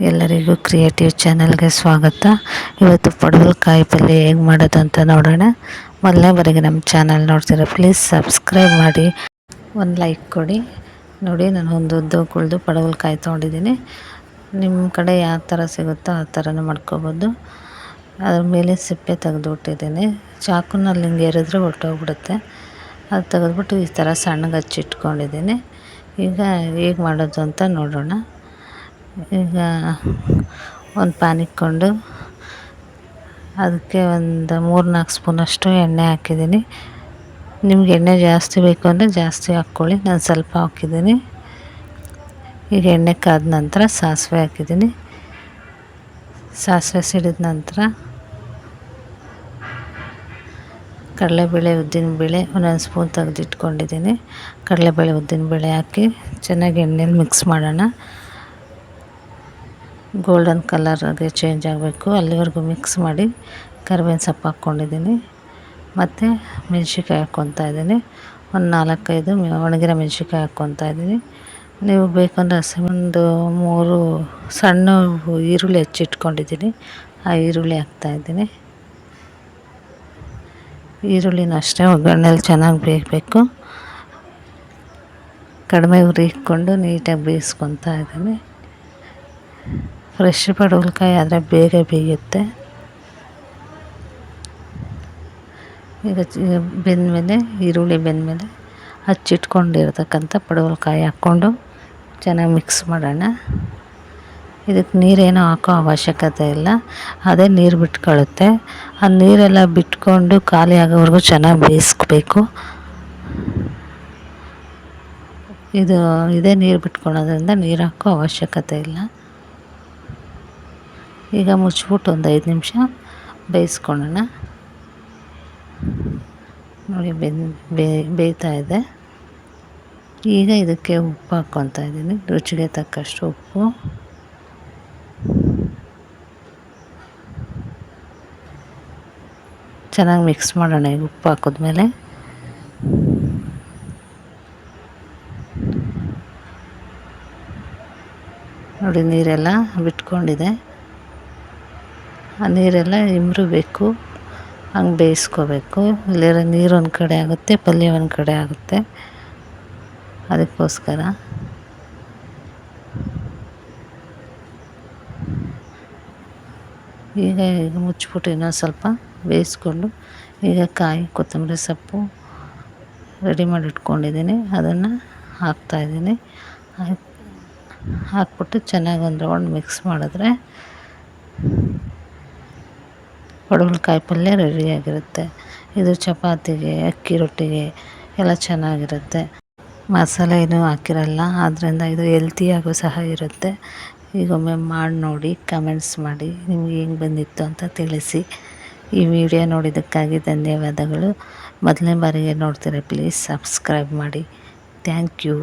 ಎಲ್ಲರಿಗೂ ಕ್ರಿಯೇಟಿವ್ ಚಾನಲ್ಗೆ ಸ್ವಾಗತ. ಇವತ್ತು ಪಡವಲಕಾಯಿ ಪಲ್ಯ ಹೇಗೆ ಮಾಡೋದು ಅಂತ ನೋಡೋಣ. ಮೊದಲನೇ ಬಾರಿಗೆ ನಮ್ಮ ಚಾನಲ್ ನೋಡ್ತೀರಾ ಪ್ಲೀಸ್ ಸಬ್ಸ್ಕ್ರೈಬ್ ಮಾಡಿ, ಒಂದು ಲೈಕ್ ಕೊಡಿ. ನೋಡಿ, ನಾನು ಒಂದು ಉದ್ದ ಪಡವಲಕಾಯಿ ತೊಗೊಂಡಿದ್ದೀನಿ. ನಿಮ್ಮ ಕಡೆ ಯಾವ ಥರ ಸಿಗುತ್ತೋ ಆ ಥರನೂ ಮಾಡ್ಕೊಬೋದು. ಅದ್ರ ಮೇಲೆ ಸಿಪ್ಪೆ ತೆಗೆದುಬಿಟ್ಟಿದ್ದೀನಿ. ಚಾಕುನಲ್ಲಿ ಹಿಂಗೆ ಎರಿದ್ರೆ ಹೊರ್ಟೋಗ್ಬಿಡುತ್ತೆ. ಅದು ತೆಗೆದ್ಬಿಟ್ಟು ಈ ಥರ ಸಣ್ಣಗೆ ಹಚ್ಚಿಟ್ಕೊಂಡಿದ್ದೀನಿ. ಈಗ ಹೇಗೆ ಮಾಡೋದು ಅಂತ ನೋಡೋಣ. ಈಗ ಒಂದು ಪ್ಯಾನ್ ಇಟ್ಕೊಂಡು ಅದಕ್ಕೆ ಒಂದು 3-4 ಸ್ಪೂನಷ್ಟು ಎಣ್ಣೆ ಹಾಕಿದ್ದೀನಿ. ನಿಮ್ಗೆ ಎಣ್ಣೆ ಜಾಸ್ತಿ ಬೇಕು ಅಂದರೆ ಜಾಸ್ತಿ ಹಾಕ್ಕೊಳ್ಳಿ, ನಾನು ಸ್ವಲ್ಪ ಹಾಕಿದ್ದೀನಿ. ಈಗ ಎಣ್ಣೆ ಕಾದ ನಂತರ ಸಾಸಿವೆ ಹಾಕಿದ್ದೀನಿ. ಸಾಸಿವೆ ಸಿಡಿದ ನಂತರ ಕಡಲೆಬೇಳೆ, ಉದ್ದಿನಬೇಳೆ ಒಂದೊಂದು ಸ್ಪೂನ್ ತೆಗೆದಿಟ್ಕೊಂಡಿದ್ದೀನಿ. ಕಡಲೆಬೇಳೆ, ಉದ್ದಿನಬೇಳೆ ಹಾಕಿ ಚೆನ್ನಾಗಿ ಎಣ್ಣೆಲಿ ಮಿಕ್ಸ್ ಮಾಡೋಣ. ಗೋಲ್ಡನ್ ಕಲರ್ಗೆ ಚೇಂಜ್ ಆಗಬೇಕು, ಅಲ್ಲಿವರೆಗೂ ಮಿಕ್ಸ್ ಮಾಡಿ ಕರಿಬೇವಿನ ಸೊಪ್ಪು ಹಾಕ್ಕೊಂಡಿದ್ದೀನಿ. ಮತ್ತು ಮೆಣಸಿನ್ಕಾಯಿ ಹಾಕ್ಕೊತಾ ಇದ್ದೀನಿ. ಒಂದು 4-5 ಒಣಗಿರೋ ಮೆಣಸಿನ್ಕಾಯಿ ಹಾಕ್ಕೊತಾ ಇದ್ದೀನಿ. ನೀವು ಬೇಕಂದ್ರೆ ಒಂದು 3 ಸಣ್ಣ ಈರುಳ್ಳಿ ಹೆಚ್ಚಿಟ್ಕೊಂಡಿದ್ದೀನಿ, ಆ ಈರುಳ್ಳಿ ಹಾಕ್ತಾಯಿದ್ದೀನಿ. ಈರುಳ್ಳಿನ ಅಷ್ಟೇ ಒಗ್ಗರಣೆಲಿ ಚೆನ್ನಾಗಿ ಬೇಯಬೇಕು. ಕಡಿಮೆ ಉರಿ ಇಟ್ಕೊಂಡು ನೀಟಾಗಿ ಬೇಯಿಸ್ಕೊತಾ ಇದ್ದೀನಿ. ಫ್ರೆಶ್ ಪಡವಲಕಾಯಿ ಆದರೆ ಬೇಗ ಬೇಯುತ್ತೆ. ಈಗ ಬೆಂದಮೇಲೆ, ಈರುಳ್ಳಿ ಬೆಂದಮೇಲೆ ಹಚ್ಚಿಟ್ಕೊಂಡಿರ್ತಕ್ಕಂಥ ಪಡವಲಕಾಯಿ ಹಾಕ್ಕೊಂಡು ಚೆನ್ನಾಗಿ ಮಿಕ್ಸ್ ಮಾಡೋಣ. ಇದಕ್ಕೆ ನೀರೇನೋ ಹಾಕೋ ಅವಶ್ಯಕತೆ ಇಲ್ಲ, ಅದೇ ನೀರು ಬಿಟ್ಕೊಳ್ಳುತ್ತೆ. ಆ ನೀರೆಲ್ಲ ಬಿಟ್ಕೊಂಡು ಖಾಲಿ ಆಗೋವರೆಗೂ ಚೆನ್ನಾಗಿ ಬೇಯಿಸ್ಬೇಕು. ಇದೇ ನೀರು ಬಿಟ್ಕೊಳೋದ್ರಿಂದ ನೀರು ಹಾಕೋ ಅವಶ್ಯಕತೆ ಇಲ್ಲ. ಈಗ ಮುಚ್ಚಿಬಿಟ್ಟು ಒಂದು 5 ನಿಮಿಷ ಬೇಯಿಸ್ಕೊಳ್ಳೋಣ. ನೋಡಿ, ಬೇಯ್ತಾ ಇದೆ. ಈಗ ಇದಕ್ಕೆ ಉಪ್ಪು ಹಾಕ್ಕೊತಾ ಇದ್ದೀನಿ, ರುಚಿಗೆ ತಕ್ಕಷ್ಟು ಉಪ್ಪು. ಚೆನ್ನಾಗಿ ಮಿಕ್ಸ್ ಮಾಡೋಣ. ಈಗ ಉಪ್ಪು ಹಾಕಿದ್ಮೇಲೆ ನೋಡಿ, ನೀರೆಲ್ಲ ಬಿಟ್ಕೊಂಡಿದೆ. ಆ ನೀರೆಲ್ಲ ಇಂಬ್ರಬೇಕು, ಹಂಗೆ ಬೇಯಿಸ್ಕೋಬೇಕು. ಇಲ್ಲರ ನೀರು ಒಂದು ಕಡೆ ಆಗುತ್ತೆ, ಪಲ್ಯ ಒಂದು ಕಡೆ ಆಗುತ್ತೆ. ಅದಕ್ಕೋಸ್ಕರ ಈಗ ಮುಚ್ಚಿಬಿಟ್ಟು ಇನ್ನೊಂದು ಸ್ವಲ್ಪ ಬೇಯಿಸ್ಕೊಂಡು, ಈಗ ಕಾಯಿ, ಕೊತ್ತಂಬರಿ ಸೊಪ್ಪು ರೆಡಿ ಮಾಡಿ ಇಟ್ಕೊಂಡಿದ್ದೀನಿ, ಅದನ್ನು ಹಾಕ್ತಾಯಿದ್ದೀನಿ. ಹಾಕ್ಬಿಟ್ಟು ಚೆನ್ನಾಗಿ ಒಂದು ರೌಂಡ್ ಮಿಕ್ಸ್ ಮಾಡಿದ್ರೆ ಪಡವಲಕಾಯಿ ಪಲ್ಯ ರೆಡಿಯಾಗಿರುತ್ತೆ. ಇದು ಚಪಾತಿಗೆ, ಅಕ್ಕಿ ರೊಟ್ಟಿಗೆ ಎಲ್ಲ ಚೆನ್ನಾಗಿರುತ್ತೆ. ಮಸಾಲೆ ಏನೂ ಹಾಕಿರಲ್ಲ, ಆದ್ದರಿಂದ ಇದು ಹೆಲ್ತಿಯಾಗೂ ಸಹ ಇರುತ್ತೆ. ಈಗ ಒಮ್ಮೆ ಮಾಡಿ ನೋಡಿ, ಕಮೆಂಟ್ಸ್ ಮಾಡಿ ನಿಮಗೆ ಹೆಂಗೆ ಬಂದಿತ್ತು ಅಂತ ತಿಳಿಸಿ. ಈ ವಿಡಿಯೋ ನೋಡಿದ್ದಕ್ಕಾಗಿ ಧನ್ಯವಾದಗಳು. ಮೊದಲನೇ ಬಾರಿಗೆ ನೋಡ್ತೀರಾ ಪ್ಲೀಸ್ ಸಬ್ಸ್ಕ್ರೈಬ್ ಮಾಡಿ. Thank you.